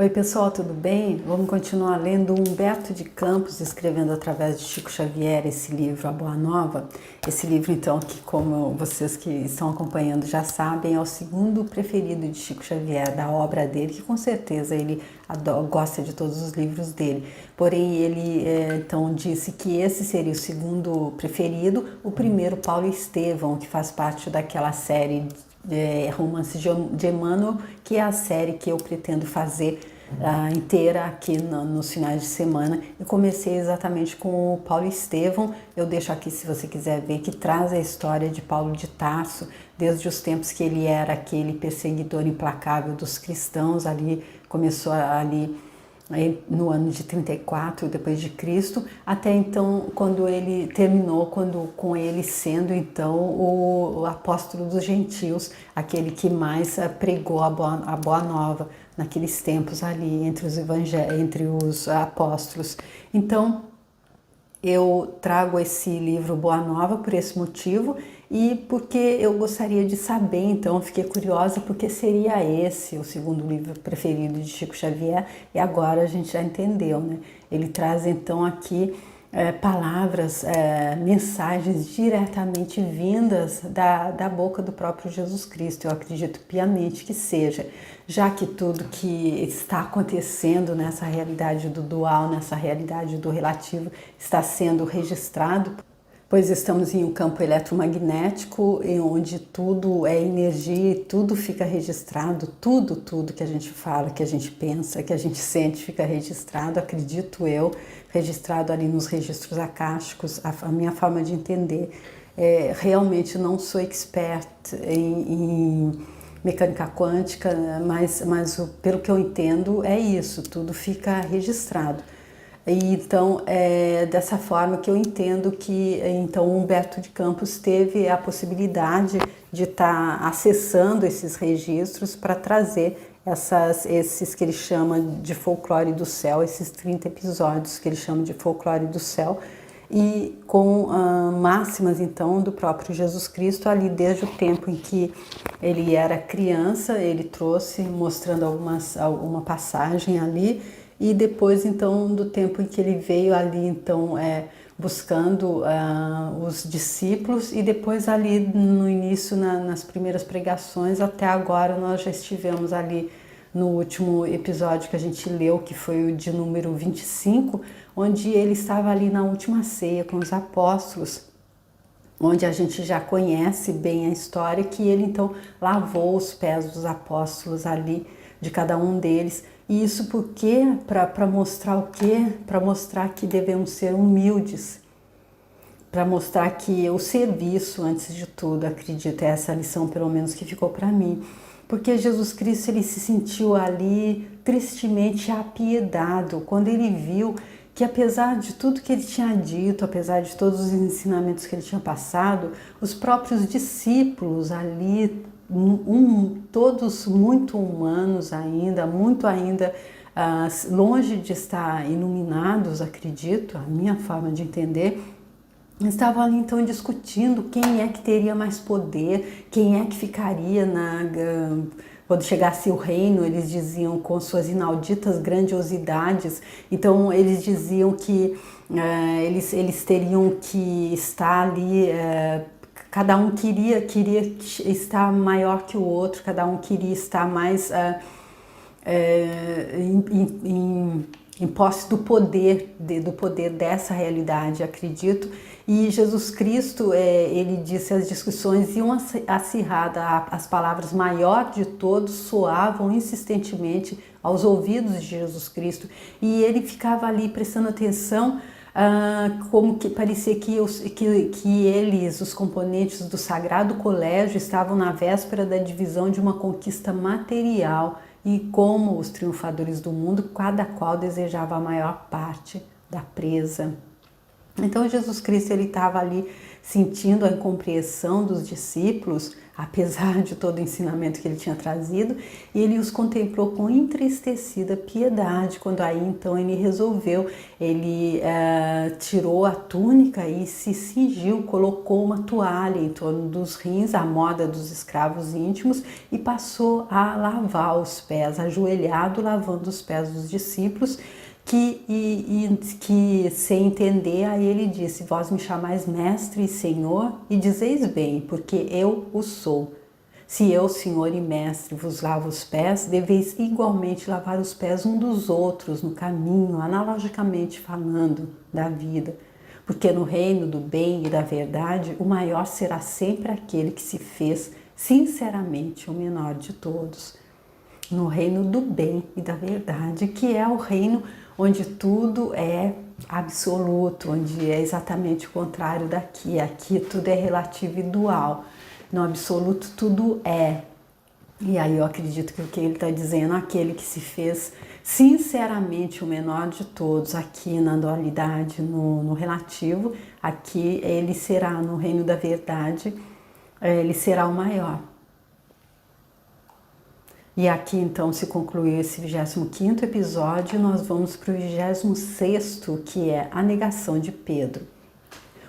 Oi pessoal, tudo bem? Vamos continuar lendo Humberto de Campos, escrevendo através de Chico Xavier esse livro, A Boa Nova. Esse livro então, que como vocês que estão acompanhando já sabem, é o segundo preferido de Chico Xavier, da obra dele, que com certeza ele gosta de todos os livros dele. Porém, ele então disse que esse seria o segundo preferido, o primeiro Paulo Estevão, que faz parte daquela série Romance de Emmanuel, que é a série que eu pretendo fazer inteira aqui nos finais de semana. Eu comecei exatamente com o Paulo Estevão. Eu deixo aqui, se você quiser ver, que traz a história de Paulo de Tarso, desde os tempos que ele era aquele perseguidor implacável dos cristãos, ali começou ali no ano de 34 depois de Cristo, até então quando ele terminou, com ele sendo então o apóstolo dos gentios, aquele que mais pregou a boa nova naqueles tempos ali entre os apóstolos. Então eu trago esse livro Boa Nova por esse motivo e porque eu gostaria de saber, então fiquei curiosa porque seria esse o segundo livro preferido de Chico Xavier, e agora a gente já entendeu, né? Ele traz então aqui palavras, mensagens diretamente vindas da boca do próprio Jesus Cristo. Eu acredito piamente que seja, já que tudo que está acontecendo nessa realidade do dual, nessa realidade do relativo, está sendo registrado, pois estamos em um campo eletromagnético em onde tudo é energia e tudo fica registrado, tudo que a gente fala, que a gente pensa, que a gente sente fica registrado, acredito eu, registrado ali nos registros akáshicos. A minha forma de entender, realmente não sou expert em mecânica quântica, mas pelo que eu entendo é isso, tudo fica registrado. E então é dessa forma que eu entendo que então Humberto de Campos teve a possibilidade de estar acessando esses registros para trazer esses que ele chama de folclore do céu, esses 30 episódios que ele chama de folclore do céu, e com máximas então do próprio Jesus Cristo ali desde o tempo em que ele era criança. Ele trouxe mostrando alguma passagem ali, e depois então do tempo em que ele veio ali então buscando os discípulos, e depois ali no início nas primeiras pregações. Até agora nós já estivemos ali no último episódio que a gente leu, que foi o de número 25, onde ele estava ali na última ceia com os apóstolos, onde a gente já conhece bem a história, que ele então lavou os pés dos apóstolos ali, de cada um deles. E isso porque para mostrar o quê? Para mostrar que devemos ser humildes, para mostrar que o serviço, antes de tudo, acredito, é essa lição pelo menos que ficou para mim. Porque Jesus Cristo, ele se sentiu ali tristemente apiedado quando ele viu que, apesar de tudo que ele tinha dito, apesar de todos os ensinamentos que ele tinha passado, os próprios discípulos ali, todos muito humanos ainda, muito ainda longe de estar iluminados, acredito, a minha forma de entender, estavam ali então discutindo quem é que teria mais poder, quem é que ficaria quando chegasse o reino. Eles diziam com suas inauditas grandiosidades. Então eles diziam que eles teriam que estar ali, cada um queria estar maior que o outro, cada um queria estar mais em posse do poder dessa realidade, acredito. E Jesus Cristo, ele disse, as discussões iam acirradas, as palavras maior de todos soavam insistentemente aos ouvidos de Jesus Cristo, e ele ficava ali prestando atenção, como que parecia que eles, os componentes do Sagrado Colégio, estavam na véspera da divisão de uma conquista material, e como os triunfadores do mundo, cada qual desejava a maior parte da presa. Então Jesus Cristo ele estava ali sentindo a incompreensão dos discípulos, apesar de todo o ensinamento que ele tinha trazido, e ele os contemplou com entristecida piedade, quando aí então ele resolveu, ele tirou a túnica e se cingiu, colocou uma toalha em torno dos rins, à moda dos escravos íntimos, e passou a lavar os pés, ajoelhado, lavando os pés dos discípulos, que sem entender, aí ele disse: vós me chamais mestre e senhor, e dizeis bem, porque eu o sou. Se eu, senhor e mestre, vos lavo os pés, deveis igualmente lavar os pés um dos outros no caminho, analogicamente falando, da vida. Porque no reino do bem e da verdade, o maior será sempre aquele que se fez sinceramente o menor de todos. No reino do bem e da verdade, que é o reino onde tudo é absoluto, onde é exatamente o contrário daqui. Aqui tudo é relativo e dual. No absoluto tudo é. E aí eu acredito que o que ele está dizendo, aquele que se fez sinceramente o menor de todos, aqui na dualidade, no relativo, aqui ele será no reino da verdade, ele será o maior. E aqui então se concluiu esse 25º episódio, nós vamos para o 26º, que é a negação de Pedro.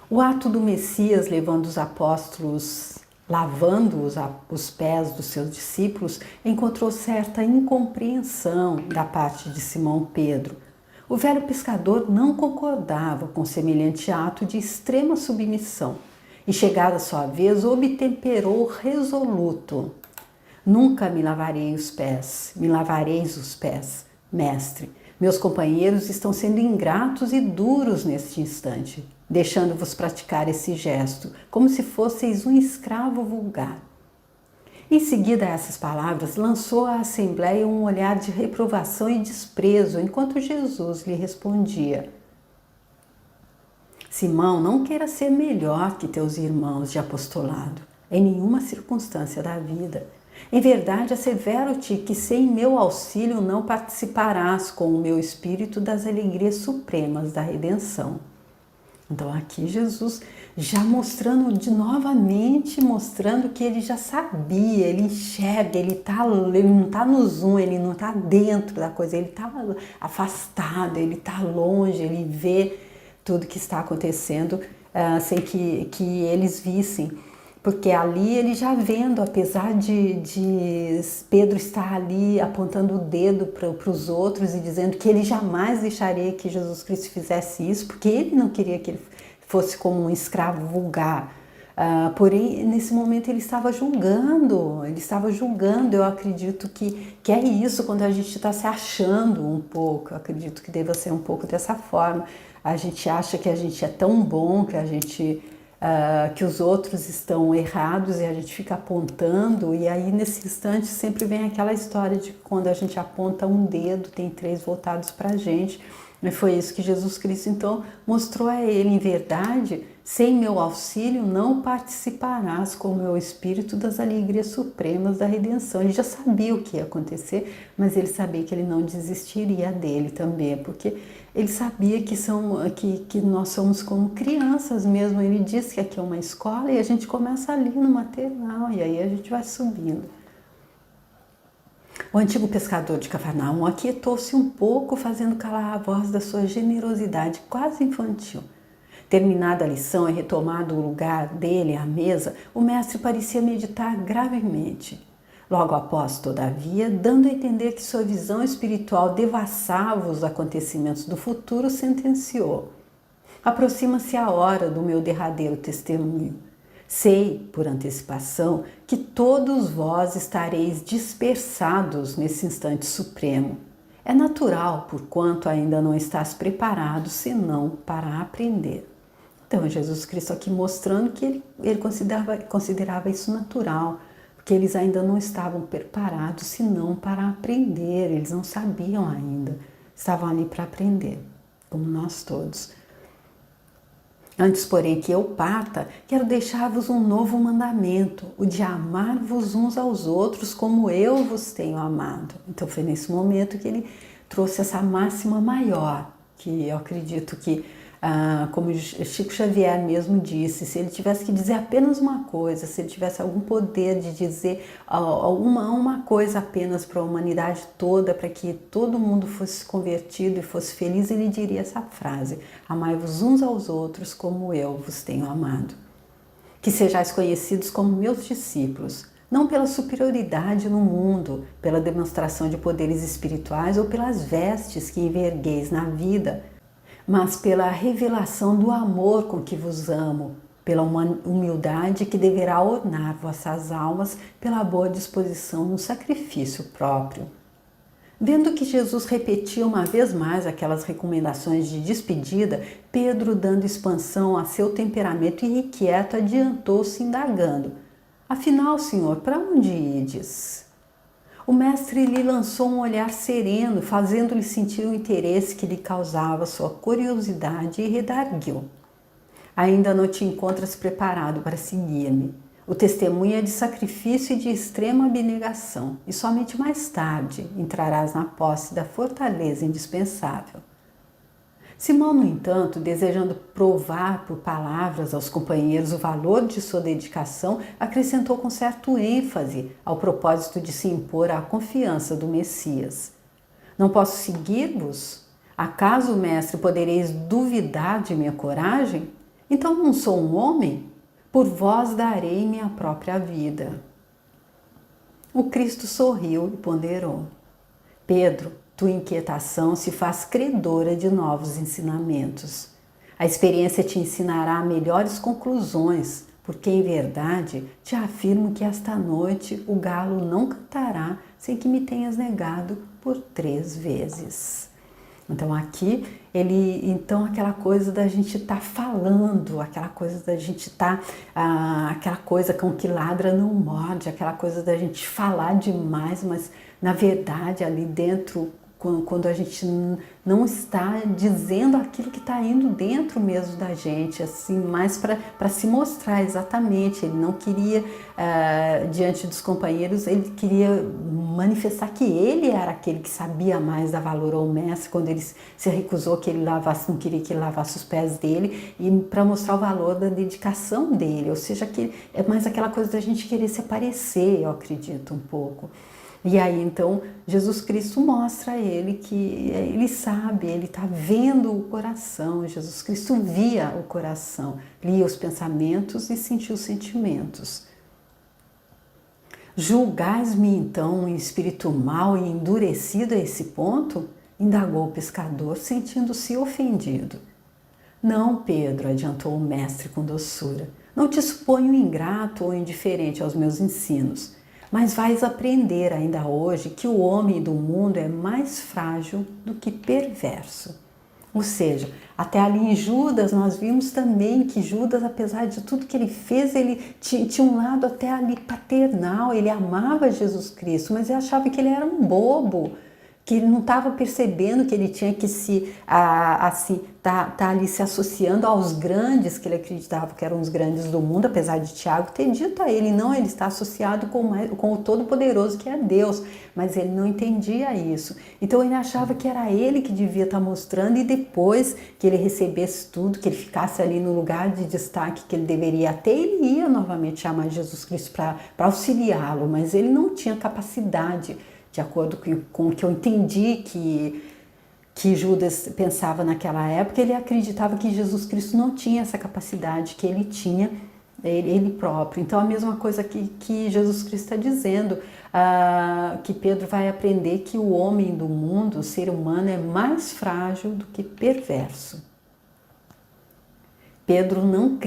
O ato do Messias levando os apóstolos, lavando os pés dos seus discípulos, encontrou certa incompreensão da parte de Simão Pedro. O velho pescador não concordava com semelhante ato de extrema submissão e, chegada a sua vez, obtemperou resoluto. Nunca me lavareis os pés, mestre. Meus companheiros estão sendo ingratos e duros neste instante, deixando-vos praticar esse gesto, como se fosseis um escravo vulgar. Em seguida a essas palavras, lançou à assembleia um olhar de reprovação e desprezo, enquanto Jesus lhe respondia: Simão, não queira ser melhor que teus irmãos de apostolado, em nenhuma circunstância da vida. Em verdade, assevero-te que sem meu auxílio não participarás com o meu espírito das alegrias supremas da redenção. Então aqui Jesus já mostrando mostrando que ele já sabia, ele enxerga, ele não está no zoom, ele não está dentro da coisa, ele está afastado, ele está longe, ele vê tudo que está acontecendo sem que eles vissem. Porque ali ele já vendo, apesar de Pedro estar ali apontando o dedo para os outros e dizendo que ele jamais deixaria que Jesus Cristo fizesse isso, porque ele não queria que ele fosse como um escravo vulgar. Porém, nesse momento ele estava julgando, eu acredito que é isso, quando a gente está se achando um pouco, eu acredito que deva ser um pouco dessa forma. A gente acha que a gente é tão bom, que os outros estão errados e a gente fica apontando, e aí nesse instante sempre vem aquela história de quando a gente aponta um dedo, tem 3 voltados para a gente. E foi isso que Jesus Cristo então mostrou a ele: em verdade, sem meu auxílio não participarás com o meu espírito das alegrias supremas da redenção. Ele já sabia o que ia acontecer, mas ele sabia que ele não desistiria dele também, porque ele sabia que nós somos como crianças mesmo. Ele disse que aqui é uma escola e a gente começa ali no maternal e aí a gente vai subindo. O antigo pescador de Cafarnaum aquietou-se um pouco, fazendo calar a voz da sua generosidade quase infantil. Terminada a lição e retomado o lugar dele à mesa, o mestre parecia meditar gravemente. Logo após, todavia, dando a entender que sua visão espiritual devassava os acontecimentos do futuro, sentenciou: aproxima-se a hora do meu derradeiro testemunho. Sei, por antecipação, que todos vós estareis dispersados nesse instante supremo. É natural, porquanto ainda não estás preparado, senão para aprender. Então, Jesus Cristo aqui mostrando que ele considerava isso natural, porque eles ainda não estavam preparados, senão para aprender. Eles não sabiam ainda, estavam ali para aprender, como nós todos. Antes, porém, que eu parta, quero deixar-vos um novo mandamento, o de amar-vos uns aos outros como eu vos tenho amado. Então foi nesse momento que ele trouxe essa máxima maior, que eu acredito que Como Chico Xavier mesmo disse, se ele tivesse que dizer apenas uma coisa, se ele tivesse algum poder de dizer uma coisa apenas para a humanidade toda, para que todo mundo fosse convertido e fosse feliz, ele diria essa frase: amai-vos uns aos outros como eu vos tenho amado. Que sejais conhecidos como meus discípulos, não pela superioridade no mundo, pela demonstração de poderes espirituais ou pelas vestes que envergueis na vida, mas pela revelação do amor com que vos amo, pela humildade que deverá ornar vossas almas, pela boa disposição no sacrifício próprio. Vendo que Jesus repetia uma vez mais aquelas recomendações de despedida, Pedro, dando expansão a seu temperamento irrequieto, adiantou-se indagando: afinal, Senhor, para onde ides? O mestre lhe lançou um olhar sereno, fazendo-lhe sentir o interesse que lhe causava sua curiosidade, e redarguiu: ainda não te encontras preparado para seguir-me. O testemunho é de sacrifício e de extrema abnegação, e somente mais tarde entrarás na posse da fortaleza indispensável. Simão, no entanto, desejando provar por palavras aos companheiros o valor de sua dedicação, acrescentou com certo ênfase, ao propósito de se impor à confiança do Messias: não posso seguir-vos? Acaso, mestre, podereis duvidar de minha coragem? Então não sou um homem? Por vós darei minha própria vida. O Cristo sorriu e ponderou: Pedro, tua inquietação se faz credora de novos ensinamentos. A experiência te ensinará melhores conclusões, porque em verdade te afirmo que esta noite o galo não cantará sem que me tenhas negado por 3 vezes. Então aqui aquela coisa da gente estar falando, aquela coisa da gente estar, aquela coisa com que ladra não morde, aquela coisa da gente falar demais, mas na verdade ali dentro, quando a gente não está dizendo aquilo que está indo dentro mesmo da gente, assim, mais para se mostrar exatamente. Ele não queria, diante dos companheiros, ele queria manifestar que ele era aquele que sabia mais dar valor ao mestre, quando ele se recusou que ele lavasse, não queria que ele lavasse os pés dele, e para mostrar o valor da dedicação dele, ou seja, que é mais aquela coisa da gente querer se aparecer, eu acredito um pouco. E aí então Jesus Cristo mostra a ele que ele sabe, ele está vendo o coração. Jesus Cristo via o coração, lia os pensamentos e sentia os sentimentos. Julgais-me então em espírito mau e endurecido a esse ponto? Indagou o pescador, sentindo-se ofendido. Não, Pedro, adiantou o mestre com doçura, não te suponho ingrato ou indiferente aos meus ensinos. Mas vais aprender ainda hoje que o homem do mundo é mais frágil do que perverso. Ou seja, até ali em Judas nós vimos também que Judas, apesar de tudo que ele fez, ele tinha um lado até ali paternal, ele amava Jesus Cristo, mas ele achava que ele era um bobo, que ele não estava percebendo que ele tinha que tá ali se associando aos grandes, que ele acreditava que eram os grandes do mundo, apesar de Tiago ter dito a ele: não, ele está associado com o Todo-Poderoso, que é Deus, mas ele não entendia isso. Então ele achava que era ele que devia estar mostrando, e depois que ele recebesse tudo, que ele ficasse ali no lugar de destaque que ele deveria ter, ele ia novamente chamar Jesus Cristo para auxiliá-lo, mas ele não tinha capacidade. De acordo com o que eu entendi que Judas pensava naquela época, ele acreditava que Jesus Cristo não tinha essa capacidade que ele tinha, ele próprio. Então a mesma coisa que Jesus Cristo está dizendo, que Pedro vai aprender que o homem do mundo, o ser humano, é mais frágil do que perverso. Pedro não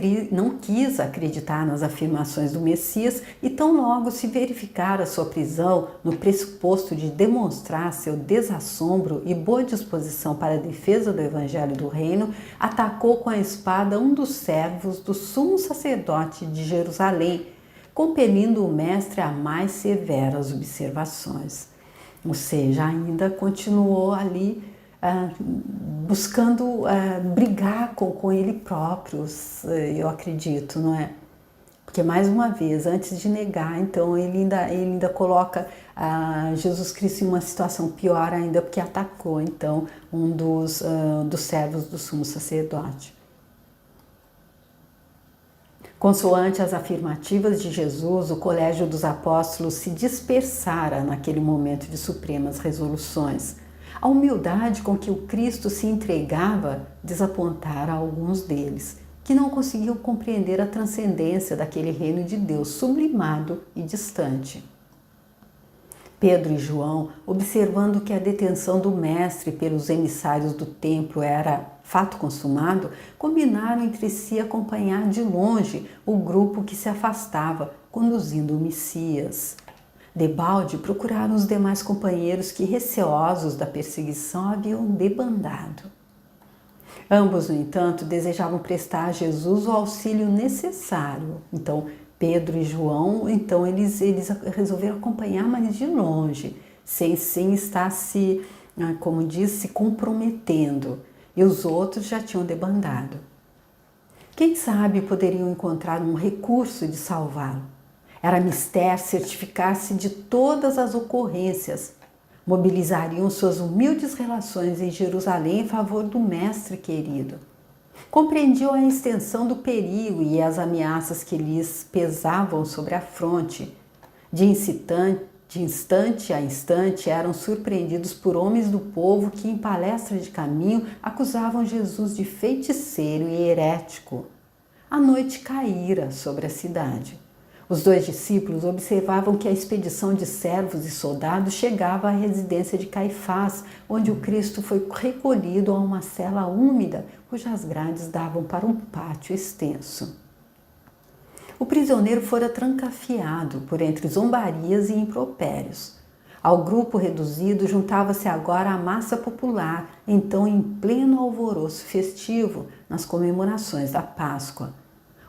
quis acreditar nas afirmações do Messias, e tão logo se verificar a sua prisão no pressuposto de demonstrar seu desassombro e boa disposição para a defesa do Evangelho do Reino, atacou com a espada um dos servos do sumo sacerdote de Jerusalém, compelindo o mestre a mais severas observações. Ou seja, ainda continuou ali buscando brigar com ele próprio, eu acredito, não é? Porque mais uma vez, antes de negar, então ele ainda coloca Jesus Cristo em uma situação pior ainda, porque atacou então um dos servos do sumo sacerdote. Consoante as afirmativas de Jesus, o colégio dos apóstolos se dispersara naquele momento de supremas resoluções. A humildade com que o Cristo se entregava desapontara alguns deles, que não conseguiam compreender a transcendência daquele reino de Deus sublimado e distante. Pedro e João, observando que a detenção do mestre pelos emissários do templo era fato consumado, combinaram entre si acompanhar de longe o grupo que se afastava, conduzindo o Messias. Debalde procuraram os demais companheiros que, receosos da perseguição, haviam debandado. Ambos, no entanto, desejavam prestar a Jesus o auxílio necessário. Então, Pedro e João, eles resolveram acompanhar, mas de longe, sem estar se comprometendo. E os outros já tinham debandado. Quem sabe poderiam encontrar um recurso de salvá-lo. Era mister certificar-se de todas as ocorrências. Mobilizariam suas humildes relações em Jerusalém em favor do mestre querido. Compreendiam a extensão do perigo e as ameaças que lhes pesavam sobre a fronte. De instante a instante eram surpreendidos por homens do povo que, em palestra de caminho, acusavam Jesus de feiticeiro e herético. A noite caíra sobre a cidade. Os dois discípulos observavam que a expedição de servos e soldados chegava à residência de Caifás, onde o Cristo foi recolhido a uma cela úmida, cujas grades davam para um pátio extenso. O prisioneiro fora trancafiado por entre zombarias e impropérios. Ao grupo reduzido juntava-se agora a massa popular, então em pleno alvoroço festivo, nas comemorações da Páscoa.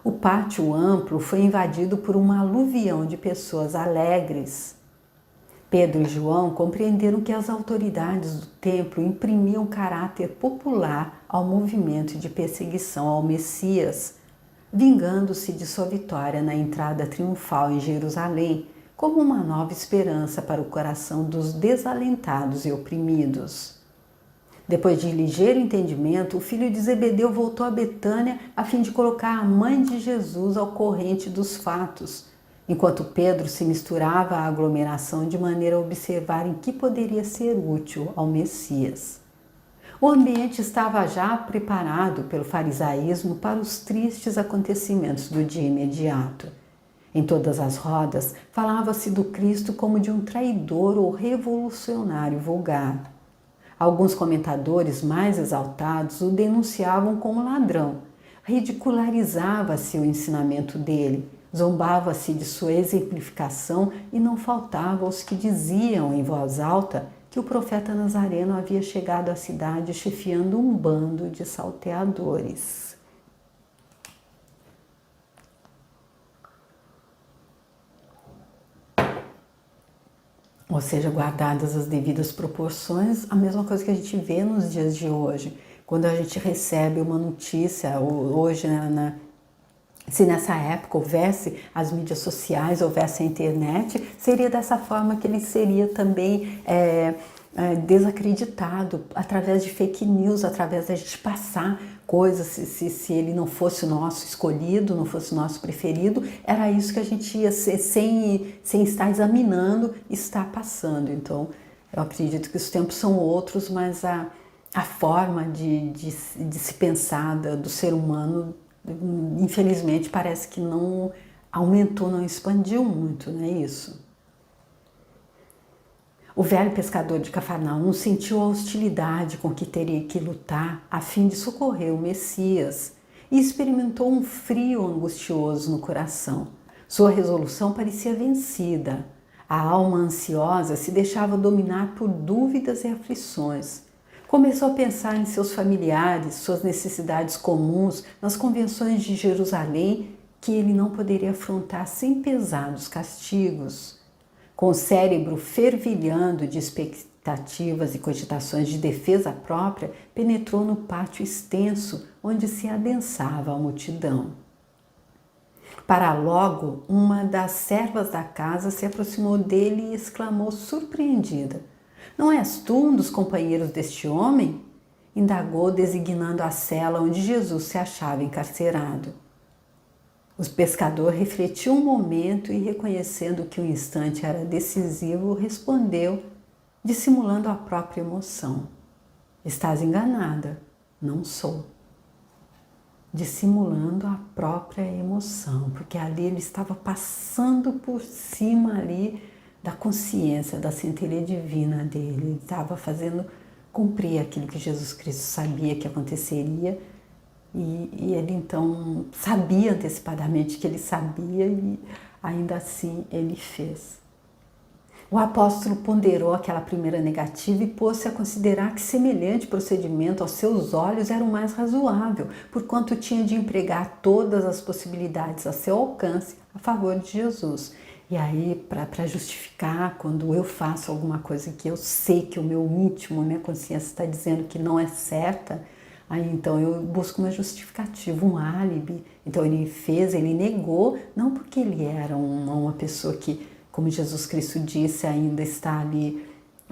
O pátio amplo foi invadido por uma aluvião de pessoas alegres. Pedro e João compreenderam que as autoridades do templo imprimiam caráter popular ao movimento de perseguição ao Messias, vingando-se de sua vitória na entrada triunfal em Jerusalém, como uma nova esperança para o coração dos desalentados e oprimidos. Depois de ligeiro entendimento, o filho de Zebedeu voltou a Betânia a fim de colocar a mãe de Jesus ao corrente dos fatos, enquanto Pedro se misturava à aglomeração de maneira a observar em que poderia ser útil ao Messias. O ambiente estava já preparado pelo farisaísmo para os tristes acontecimentos do dia imediato. Em todas as rodas, falava-se do Cristo como de um traidor ou revolucionário vulgar. Alguns comentadores mais exaltados o denunciavam como ladrão. Ridicularizava-se o ensinamento dele, zombava-se de sua exemplificação e não faltava os que diziam em voz alta que o profeta Nazareno havia chegado à cidade chefiando um bando de salteadores. Ou seja, guardadas as devidas proporções, a mesma coisa que a gente vê nos dias de hoje. Quando a gente recebe uma notícia, hoje, se nessa época houvesse as mídias sociais, houvesse a internet, seria dessa forma que ele seria também desacreditado, através de fake news, através da gente passar coisas, se ele não fosse o nosso escolhido, não fosse o nosso preferido, era isso que a gente ia ser, sem estar examinando, estar passando. Então, eu acredito que os tempos são outros, mas a forma de se pensar do ser humano, infelizmente, parece que não aumentou, não expandiu muito, não é isso? O velho pescador de Cafarnaum sentiu a hostilidade com que teria que lutar a fim de socorrer o Messias e experimentou um frio angustioso no coração. Sua resolução parecia vencida. A alma ansiosa se deixava dominar por dúvidas e aflições. Começou a pensar em seus familiares, suas necessidades comuns, nas convenções de Jerusalém que ele não poderia afrontar sem pesados castigos. Com o cérebro fervilhando de expectativas e cogitações de defesa própria, penetrou no pátio extenso onde se adensava a multidão. Para logo, uma das servas da casa se aproximou dele e exclamou surpreendida: "Não és tu um dos companheiros deste homem?" Indagou, designando a cela onde Jesus se achava encarcerado. O pescador refletiu um momento e, reconhecendo que o instante era decisivo, respondeu, dissimulando a própria emoção: "Estás enganada, não sou." Dissimulando a própria emoção, porque ali ele estava passando por cima ali da consciência, da centelha divina dele. Ele estava fazendo cumprir aquilo que Jesus Cristo sabia que aconteceria, e ele então sabia antecipadamente que ele sabia, e ainda assim ele fez. O apóstolo ponderou aquela primeira negativa e pôs-se a considerar que semelhante procedimento aos seus olhos era o mais razoável, porquanto tinha de empregar todas as possibilidades a seu alcance a favor de Jesus. E aí, para justificar, quando eu faço alguma coisa que eu sei que o meu íntimo, minha consciência está dizendo que não é certa, aí então eu busco uma justificativa, um álibi. Então ele negou, não porque ele era uma pessoa que, como Jesus Cristo disse, ainda está ali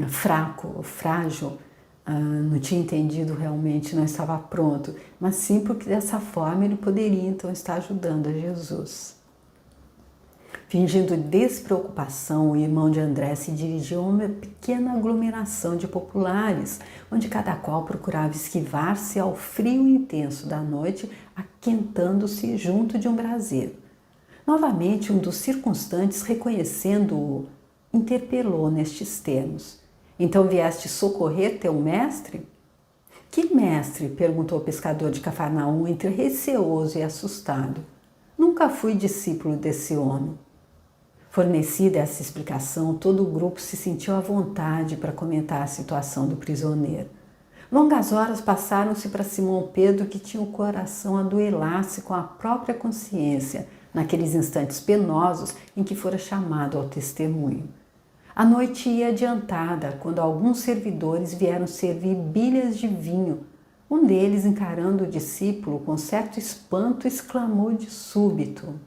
fraco, frágil, não tinha entendido realmente, não estava pronto, mas sim porque dessa forma ele poderia então estar ajudando a Jesus. Fingindo despreocupação, o irmão de André se dirigiu a uma pequena aglomeração de populares, onde cada qual procurava esquivar-se ao frio intenso da noite, aquentando-se junto de um braseiro. Novamente, um dos circunstantes, reconhecendo-o, interpelou nestes termos: "Então vieste socorrer teu mestre?" "Que mestre?" perguntou o pescador de Cafarnaum, entre receoso e assustado. "Nunca fui discípulo desse homem." Fornecida essa explicação, todo o grupo se sentiu à vontade para comentar a situação do prisioneiro. Longas horas passaram-se para Simão Pedro, que tinha o coração a duelar-se com a própria consciência, naqueles instantes penosos em que fora chamado ao testemunho. A noite ia adiantada, quando alguns servidores vieram servir bilhas de vinho. Um deles, encarando o discípulo com certo espanto, exclamou de súbito: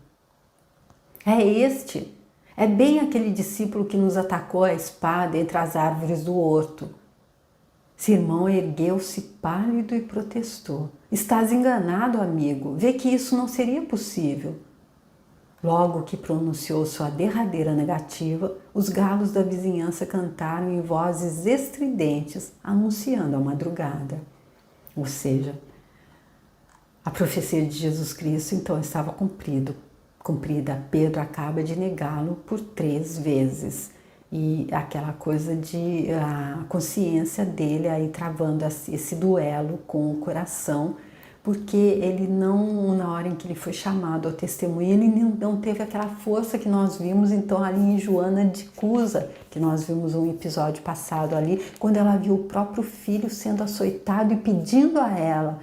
"É este! É bem aquele discípulo que nos atacou a espada entre as árvores do horto." Simão ergueu-se pálido e protestou: "Estás enganado, amigo. Vê que isso não seria possível." Logo que pronunciou sua derradeira negativa, os galos da vizinhança cantaram em vozes estridentes, anunciando a madrugada. Ou seja, a profecia de Jesus Cristo então estava cumprida. Pedro acaba de negá-lo por 3 vezes. E aquela coisa de a consciência dele aí travando esse duelo com o coração, porque ele não, na hora em que ele foi chamado ao testemunho, ele não teve aquela força que nós vimos então ali em Joana de Cusa, que nós vimos um episódio passado ali, quando ela viu o próprio filho sendo açoitado e pedindo a ela: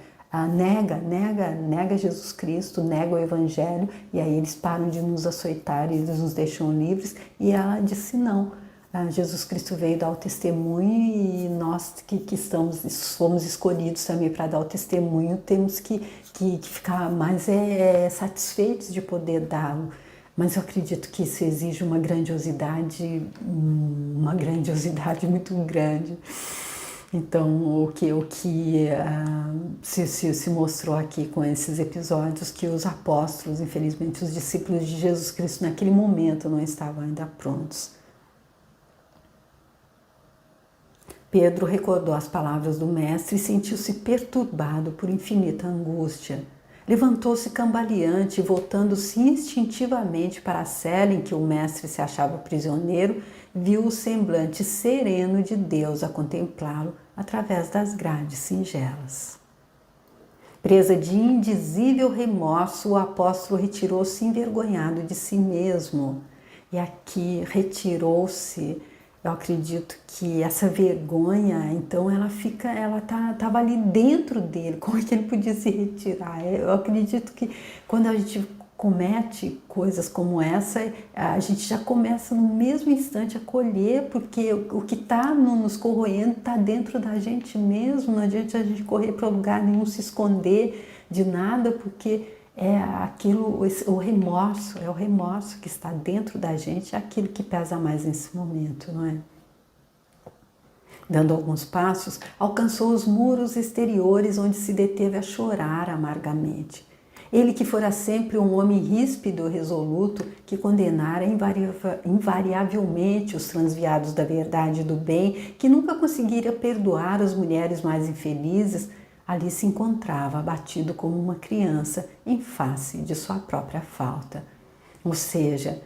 nega Jesus Cristo, nega o Evangelho, e aí eles param de nos açoitar e eles nos deixam livres, e ela disse não. Jesus Cristo veio dar o testemunho, e nós que fomos escolhidos também para dar o testemunho, temos que ficar mais satisfeitos de poder dá-lo. Mas eu acredito que isso exige uma grandiosidade muito grande. Então, o que se mostrou aqui com esses episódios, que os apóstolos, infelizmente, os discípulos de Jesus Cristo, naquele momento não estavam ainda prontos. Pedro recordou as palavras do mestre e sentiu-se perturbado por infinita angústia. Levantou-se cambaleante e, voltando-se instintivamente para a cela em que o mestre se achava prisioneiro, viu o semblante sereno de Deus a contemplá-lo através das grades singelas. Presa de indizível remorso, o apóstolo retirou-se envergonhado de si mesmo. E aqui retirou-se, eu acredito que essa vergonha, então ela estava ali dentro dele. Como é que ele podia se retirar? Eu acredito que quando a gente comete coisas como essa, a gente já começa no mesmo instante a colher, porque o que está nos corroendo está dentro da gente mesmo. Não adianta a gente correr para lugar nenhum, se esconder de nada, porque é aquilo, o remorso, é o remorso que está dentro da gente, é aquilo que pesa mais nesse momento, não é? Dando alguns passos, alcançou os muros exteriores onde se deteve a chorar amargamente. Ele que fora sempre um homem ríspido, resoluto, que condenara invariavelmente os transviados da verdade e do bem, que nunca conseguira perdoar as mulheres mais infelizes, ali se encontrava abatido como uma criança em face de sua própria falta. Ou seja,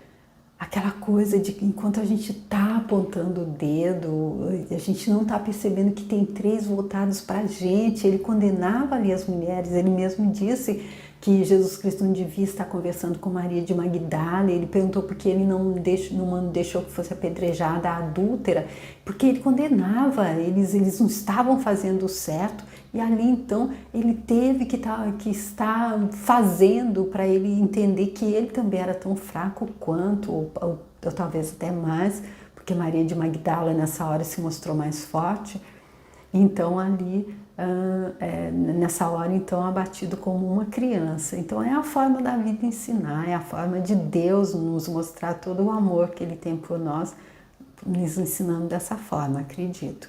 aquela coisa de que enquanto a gente está apontando o dedo, a gente não está percebendo que tem três voltados para a gente. Ele condenava ali as mulheres, ele mesmo disse que Jesus Cristo não devia estar conversando com Maria de Magdala. Ele perguntou por que ele não deixou que fosse apedrejada a adúltera, porque ele condenava, eles não estavam fazendo o certo. E ali então ele teve que estar fazendo para ele entender que ele também era tão fraco quanto, ou talvez até mais, porque Maria de Magdala nessa hora se mostrou mais forte. Então ali, nessa hora, então, abatido como uma criança. Então é a forma da vida ensinar, é a forma de Deus nos mostrar todo o amor que Ele tem por nós, nos ensinando dessa forma, acredito.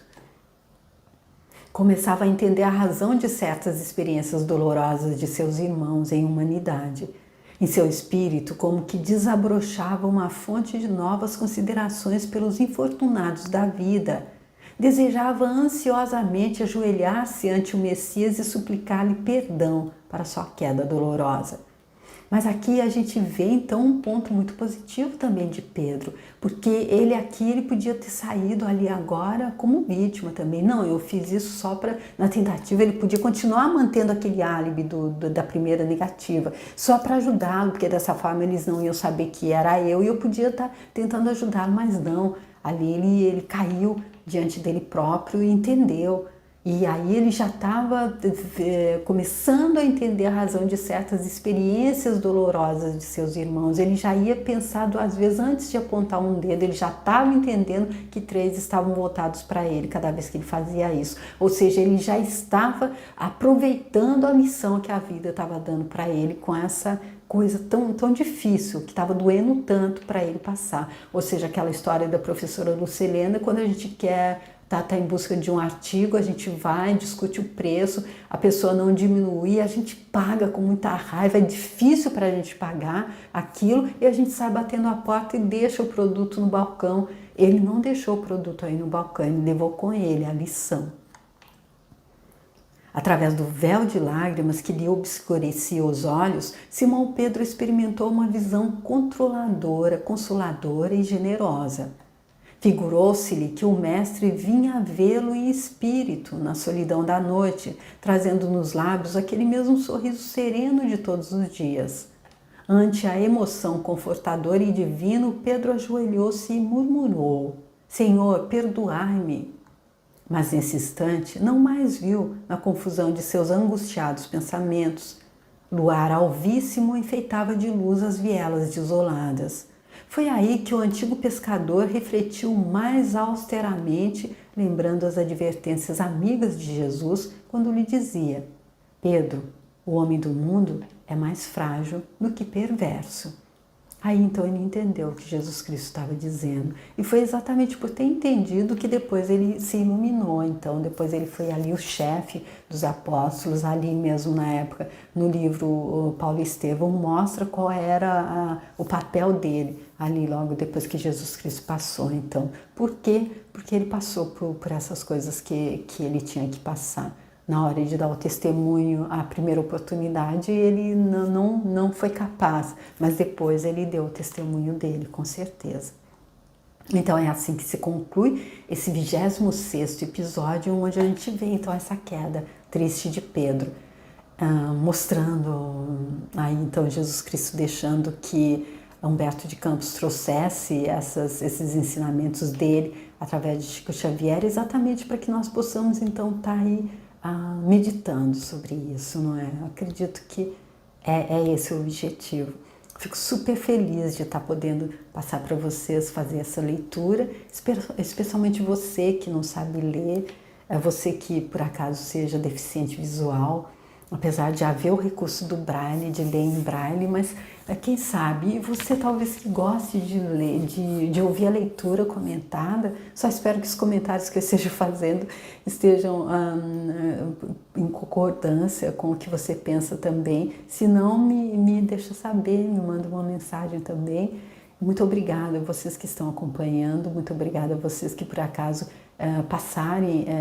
Começava a entender a razão de certas experiências dolorosas de seus irmãos em humanidade. Em seu espírito, como que desabrochava uma fonte de novas considerações pelos infortunados da vida. Desejava ansiosamente ajoelhar-se ante o Messias e suplicar-lhe perdão para sua queda dolorosa. Mas aqui a gente vê então um ponto muito positivo também de Pedro, porque ele podia ter saído ali agora como vítima também. Não, eu fiz isso só para, na tentativa, ele podia continuar mantendo aquele álibi da primeira negativa, só para ajudá-lo, porque dessa forma eles não iam saber que era eu e eu podia estar tentando ajudá-lo, mas não. Ali ele caiu diante dele próprio e entendeu. E aí ele já estava começando a entender a razão de certas experiências dolorosas de seus irmãos. Ele já ia pensado, às vezes, antes de apontar um dedo, ele já estava entendendo que três estavam voltados para ele cada vez que ele fazia isso. Ou seja, ele já estava aproveitando a lição que a vida estava dando para ele com essa coisa tão difícil, que estava doendo tanto para ele passar. Ou seja, aquela história da professora Lucilena, quando a gente quer tá em busca de um artigo, a gente vai, discute o preço, a pessoa não diminui, a gente paga com muita raiva, é difícil para a gente pagar aquilo e a gente sai batendo a porta e deixa o produto no balcão. Ele não deixou o produto aí no balcão, ele levou com ele a lição. Através do véu de lágrimas que lhe obscurecia os olhos, Simão Pedro experimentou uma visão controladora, consoladora e generosa. Figurou-se-lhe que o mestre vinha vê-lo em espírito, na solidão da noite, trazendo nos lábios aquele mesmo sorriso sereno de todos os dias. Ante a emoção confortadora e divina, Pedro ajoelhou-se e murmurou: Senhor, perdoai-me. Mas nesse instante não mais viu, na confusão de seus angustiados pensamentos. Luar alvíssimo enfeitava de luz as vielas desoladas. Foi aí que o antigo pescador refletiu mais austeramente, lembrando as advertências amigas de Jesus, quando lhe dizia: Pedro, o homem do mundo é mais frágil do que perverso. Aí então ele entendeu o que Jesus Cristo estava dizendo. E foi exatamente por ter entendido que depois ele se iluminou. Então depois ele foi ali o chefe dos apóstolos, ali mesmo na época, no livro Paulo Estevão mostra qual era o papel dele, ali logo depois que Jesus Cristo passou. Então, por quê? Porque ele passou por essas coisas que ele tinha que passar. Na hora de dar o testemunho, a primeira oportunidade, ele não foi capaz, mas depois ele deu o testemunho dele, com certeza. Então é assim que se conclui esse 26º episódio, onde a gente vê então essa queda triste de Pedro, mostrando aí então Jesus Cristo deixando que Humberto de Campos trouxesse esses ensinamentos dele através de Chico Xavier, exatamente para que nós possamos então estar aí meditando sobre isso, não é? Eu acredito que é esse o objetivo. Fico super feliz de estar podendo passar para vocês, fazer essa leitura, especialmente você que não sabe ler, você que por acaso seja deficiente visual. apesar de haver o recurso do Braille, de ler em Braille, mas quem sabe, você talvez que goste de ler, de ouvir a leitura comentada, só espero que os comentários que eu esteja fazendo estejam em concordância com o que você pensa também. Se não, me deixa saber, me manda uma mensagem também. Muito obrigada a vocês que estão acompanhando, muito obrigada a vocês que por acaso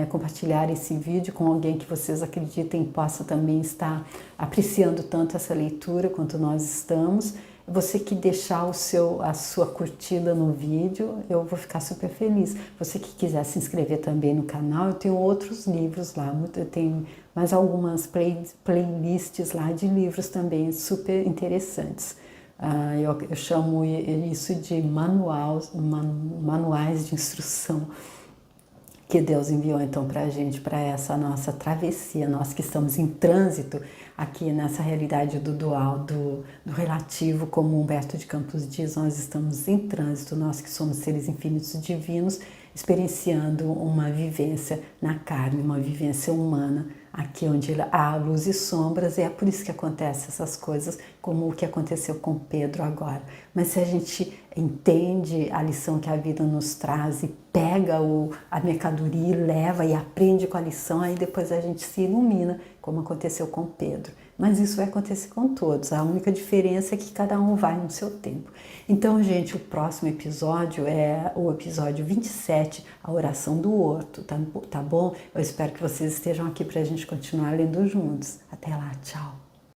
compartilharem esse vídeo com alguém que vocês acreditem possa também estar apreciando tanto essa leitura quanto nós estamos. Você que deixar a sua curtida no vídeo, eu vou ficar super feliz. Você que quiser se inscrever também no canal, eu tenho outros livros lá, eu tenho mais algumas playlists lá de livros também super interessantes. Eu chamo isso de manuais de instrução que Deus enviou então para a gente, para essa nossa travessia, nós que estamos em trânsito aqui nessa realidade do dual, do relativo, como Humberto de Campos diz, nós estamos em trânsito, nós que somos seres infinitos divinos, experienciando uma vivência na carne, uma vivência humana, aqui onde há luz e sombras, e é por isso que acontecem essas coisas, como o que aconteceu com Pedro agora. Mas se a gente entende a lição que a vida nos traz e pega a mercadoria e leva e aprende com a lição, aí depois a gente se ilumina, como aconteceu com Pedro. Mas isso vai acontecer com todos, a única diferença é que cada um vai no seu tempo. Então, gente, o próximo episódio é o episódio 27, a oração do horto, tá bom? Eu espero que vocês estejam aqui para a gente continuar lendo juntos. Até lá, tchau!